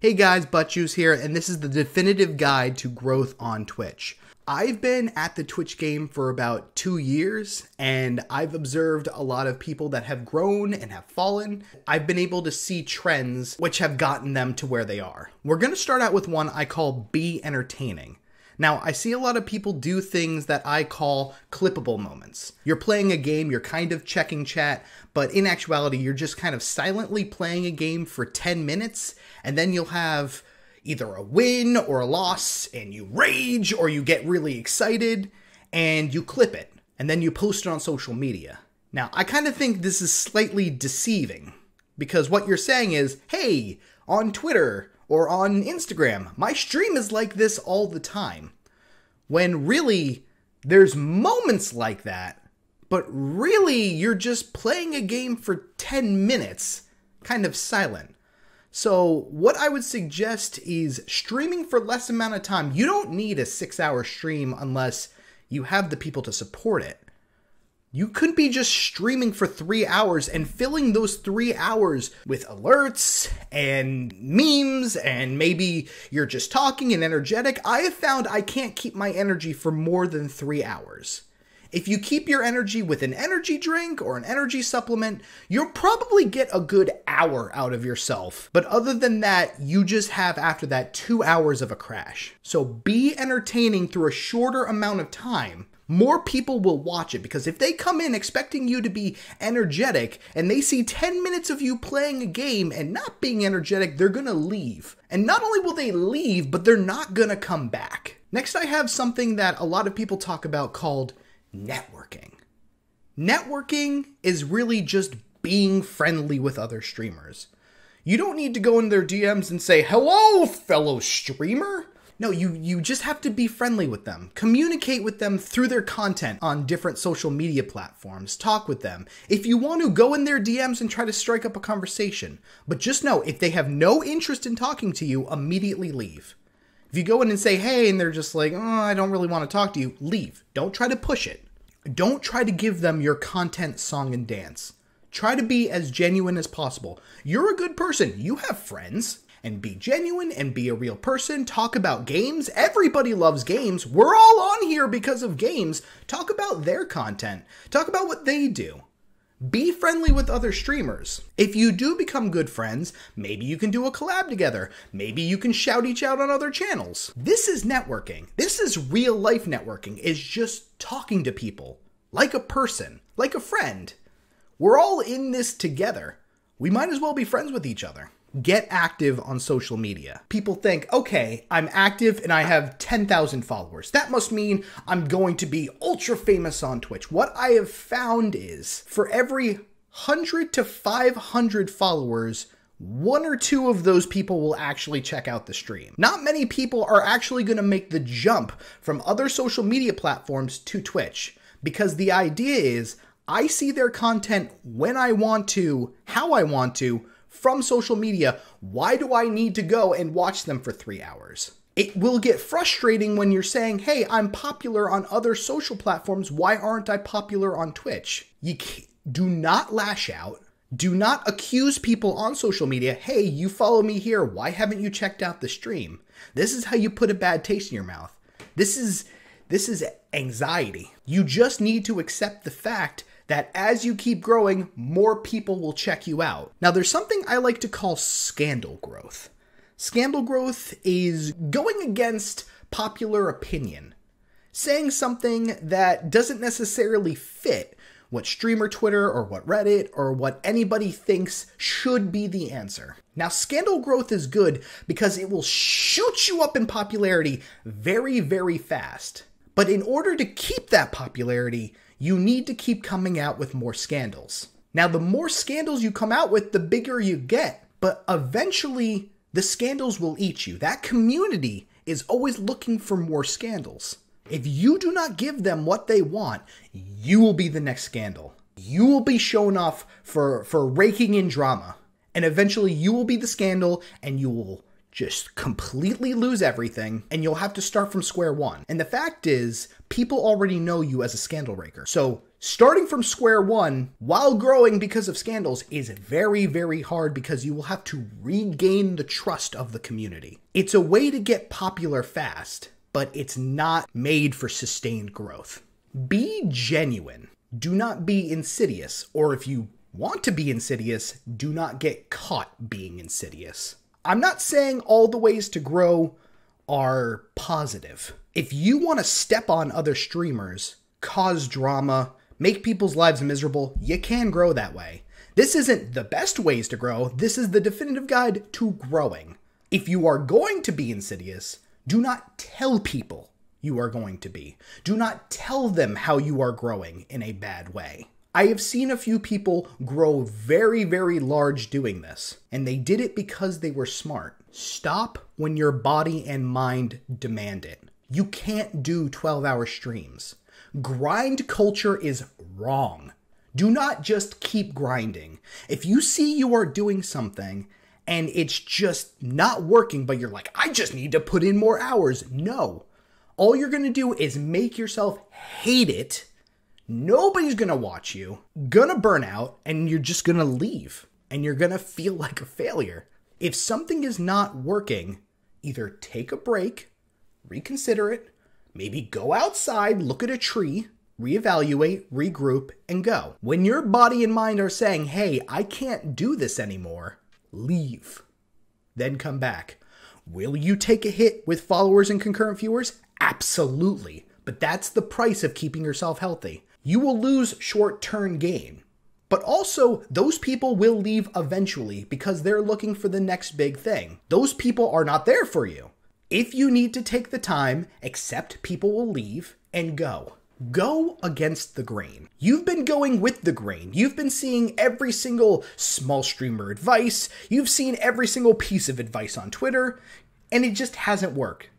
Hey guys, Butt Juice here, and this is the definitive guide to growth on Twitch. I've been at the Twitch game for about 2 years, and I've observed a lot of people that have grown and have fallen. I've been able to see trends which have gotten them to where they are. We're going to start out with one I call Be Entertaining. Now, I see a lot of people do things that I call clippable moments. You're playing a game, you're kind of checking chat, but in actuality, you're just kind of silently playing a game for 10 minutes, and then you'll have either a win or a loss, and you rage, or you get really excited, and you clip it, and then you post it on social media. Now, I kind of think this is slightly deceiving, because what you're saying is, hey, on Twitter or on Instagram, my stream is like this all the time. When really, there's moments like that, but really, you're just playing a game for 10 minutes, kind of silent. So what I would suggest is streaming for less amount of time. You don't need a 6-hour stream unless you have the people to support it. You could be just streaming for 3 hours and filling those 3 hours with alerts and memes, and maybe you're just talking and energetic. I have found I can't keep my energy for more than 3 hours. If you keep your energy with an energy drink or an energy supplement, you'll probably get a good hour out of yourself. But other than that, you just have after that 2 hours of a crash. So be entertaining through a shorter amount of time. More people will watch it, because if they come in expecting you to be energetic and they see 10 minutes of you playing a game and not being energetic, they're gonna leave. And not only will they leave, but they're not gonna come back. Next, I have something that a lot of people talk about called networking. Networking is really just being friendly with other streamers. You don't need to go in their DMs and say, "Hello, fellow streamer." No, you just have to be friendly with them. Communicate with them through their content on different social media platforms. Talk with them. If you want to, go in their DMs and try to strike up a conversation. But just know, if they have no interest in talking to you, immediately leave. If you go in and say, hey, and they're just like, oh, I don't really want to talk to you, leave. Don't try to push it. Don't try to give them your content, song, and dance. Try to be as genuine as possible. You're a good person. You have friends. And be genuine and be a real person. Talk about games. Everybody loves games. We're all on here because of games. Talk about their content. Talk about what they do. Be friendly with other streamers. If you do become good friends, maybe you can do a collab together. Maybe you can shout each out on other channels. This is networking. This is real life networking. It's just talking to people like a person, like a friend. We're all in this together. We might as well be friends with each other. Get active on social media. People think, okay, I'm active and I have 10,000 followers. That must mean I'm going to be ultra famous on Twitch. What I have found is for every 100 to 500 followers, 1 or 2 of those people will actually check out the stream. Not many people are actually going to make the jump from other social media platforms to Twitch, because the idea is I see their content when I want to, how I want to, from social media. Why do I need to go and watch them for 3 hours? It will get frustrating when you're saying, hey, I'm popular on other social platforms. Why aren't I popular on Twitch? Do not lash out. Do not accuse people on social media. Hey, you follow me here. Why haven't you checked out the stream? This is how you put a bad taste in your mouth. This is anxiety. You just need to accept the fact that as you keep growing, more people will check you out. Now, there's something I like to call scandal growth. Scandal growth is going against popular opinion, saying something that doesn't necessarily fit what streamer Twitter or what Reddit or what anybody thinks should be the answer. Now, scandal growth is good because it will shoot you up in popularity very, very fast. But in order to keep that popularity, you need to keep coming out with more scandals. Now, the more scandals you come out with, the bigger you get. But eventually, the scandals will eat you. That community is always looking for more scandals. If you do not give them what they want, you will be the next scandal. You will be shown off for raking in drama. And eventually, you will be the scandal, and you will just completely lose everything, and you'll have to start from square one. And the fact is, people already know you as a scandal raker. So Starting from square one while growing because of scandals is very, very hard because you will have to regain the trust of the community. It's a way to get popular fast, but it's not made for sustained growth. Be genuine. Do not be insidious, or if you want to be insidious, do not get caught being insidious. I'm not saying all the ways to grow are positive. If you want to step on other streamers, cause drama, make people's lives miserable, you can grow that way. This isn't the best ways to grow. This is the definitive guide to growing. If you are going to be insidious, do not tell people you are going to be. Do not tell them how you are growing in a bad way. I have seen a few people grow very, very large doing this, and they did it because they were smart. Stop when your body and mind demand it. You can't do 12-hour streams. Grind culture is wrong. Do not just keep grinding. If you see you are doing something and it's just not working, but you're like, I just need to put in more hours. No. All you're going to do is make yourself hate it. Nobody's going to watch you, gonna burn out, and you're just going to leave. And you're going to feel like a failure. If something is not working, either take a break, reconsider it, maybe go outside, look at a tree, reevaluate, regroup, and go. When your body and mind are saying, hey, I can't do this anymore, leave. Then come back. Will you take a hit with followers and concurrent viewers? Absolutely. But that's the price of keeping yourself healthy. You will lose short-term gain. But also, those people will leave eventually because they're looking for the next big thing. Those people are not there for you. If you need to take the time, accept people will leave, and go. Go against the grain. You've been going with the grain. You've been seeing every single small streamer advice. You've seen every single piece of advice on Twitter, and it just hasn't worked.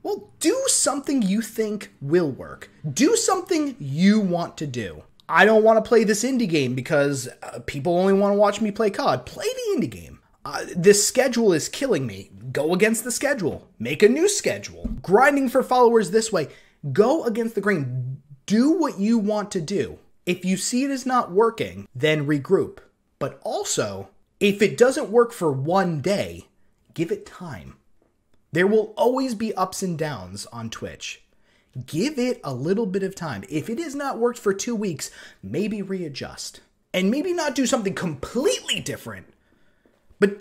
Well, do something you think will work. Do something you want to do. I don't want to play this indie game because people only want to watch me play COD. Play the indie game. This schedule is killing me. Go against the schedule. Make a new schedule. Grinding for followers this way. Go against the grain. Do what you want to do. If you see it is not working, then regroup. But also, if it doesn't work for one day, give it time. There will always be ups and downs on Twitch. Give it a little bit of time. If it has not worked for 2 weeks, maybe readjust. And maybe not do something completely different, but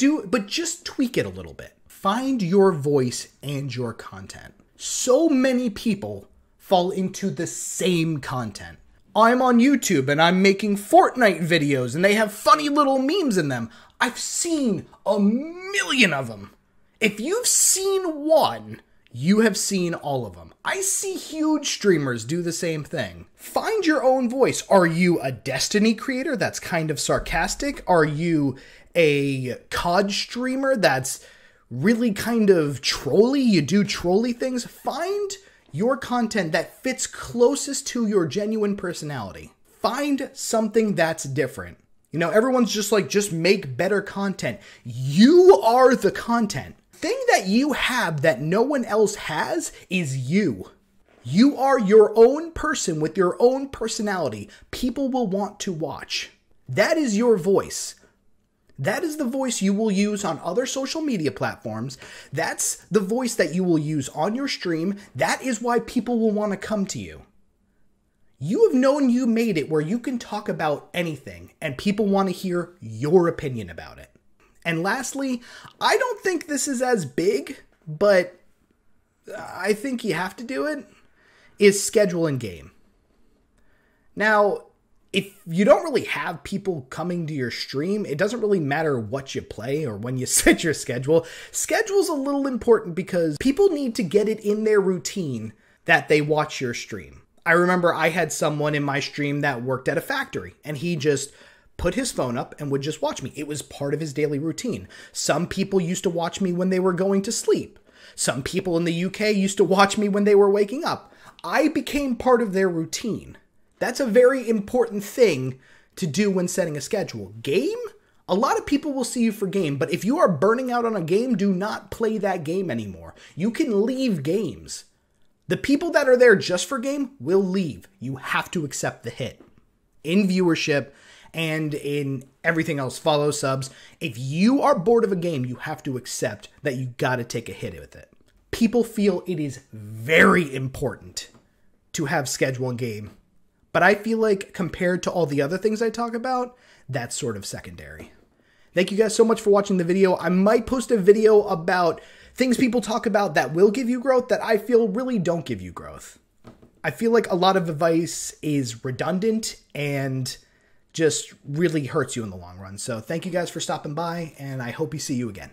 just tweak it a little bit. Find your voice and your content. So many people fall into the same content. I'm on YouTube and I'm making Fortnite videos and they have funny little memes in them. I've seen a million of them. If you've seen one, you have seen all of them. I see huge streamers do the same thing. Find your own voice. Are you a Destiny creator that's kind of sarcastic? Are you a COD streamer that's really kind of trolly? You do trolly things? Find your content that fits closest to your genuine personality. Find something that's different. You know, everyone's just like, just make better content. You are the content. Thing that you have that no one else has is you. You are your own person with your own personality. People will want to watch. That is your voice. That is the voice you will use on other social media platforms. That's the voice that you will use on your stream. That is why people will want to come to you. You have known you made it where you can talk about anything and people want to hear your opinion about it. And lastly, I don't think this is as big, but I think you have to do it, is schedule in game. Now, if you don't really have people coming to your stream, it doesn't really matter what you play or when you set your schedule. Schedule's a little important because people need to get it in their routine that they watch your stream. I remember I had someone in my stream that worked at a factory, and he just put his phone up and would just watch me. It was part of his daily routine. Some people used to watch me when they were going to sleep. Some people in the UK used to watch me when they were waking up. I became part of their routine. That's a very important thing to do when setting a schedule. Game? A lot of people will see you for game, but if you are burning out on a game, do not play that game anymore. You can leave games. The people that are there just for game will leave. You have to accept the hit in viewership and in everything else, follow, subs. If you are bored of a game, you have to accept that you got to take a hit with it. People feel it is very important to have schedule and game, but I feel like compared to all the other things I talk about, that's sort of secondary. Thank you guys so much for watching the video. I might post a video about things people talk about that will give you growth that I feel really don't give you growth. I feel like a lot of advice is redundant and just really hurts you in the long run. So thank you guys for stopping by, and I hope you see you again.